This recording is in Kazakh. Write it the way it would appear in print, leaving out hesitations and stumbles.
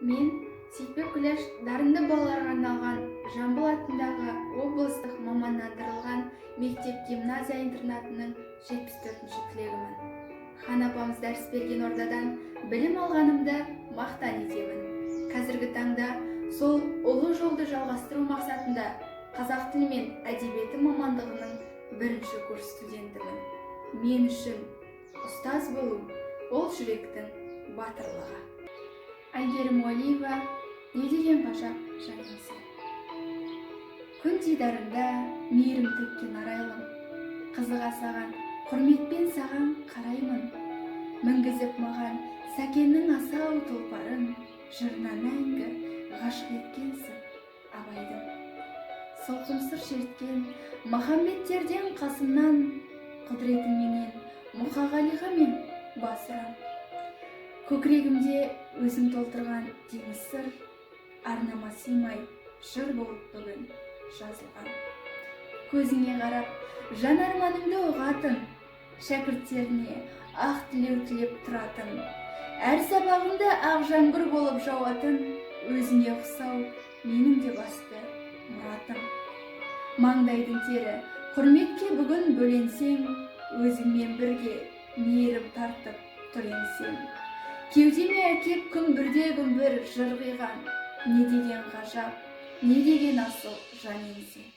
Мен Сейітбек Күләш дарынды балаларға арналған Жамбыл атындағы облыстық мамандандырылған мектеп-гимназия интернатының 74-ші түлегімін. Хан апамыз дәріс берген ордадан білім алғанымда мақтан етемін. Қазіргі таңда сол ұлы жолды жалғастыру мақсатында қазақ тілі мен әдебиеті мамандығының 1-ші курс студентімін. Мен үшін ұстаз болу ол жүректің батырлығы. Әйгерім Уәлиева, не деген ғажап жаныңсы. Күн дидарында мейірім төккен арайлым, қызыға саған, құрметпен саған қараймын. Мінгізіп маған сәкеннің асау тұлпарын, жырына мәңгі ғашық еткенсің абайдың. Солқын сыр шерткен Махамбеттерден қасымнан, құдіретіңменен Мұқағалиға мен басырам. Көкірегімде өзің толтырған теңіз сыр, арнама сыймай жыр болып бүгін жазылған. Көзіңе қарап, жан арманыңды ұғатын, шәкірттеріне ақ тілеу тілеп тұратын, әр сабағыңда ақ жаңбыр болып жауатын, өзіңе ұқсау менің де басты мұратым. Маңдайдың тері құрметке бүгін бөленсең, өзіңмен бірге мейірім тартып тұр еңсең. Кеудеме әкеп күн бірде-күн бір жыр қиған, не деген ғажап, не деген асыл жан еңсең.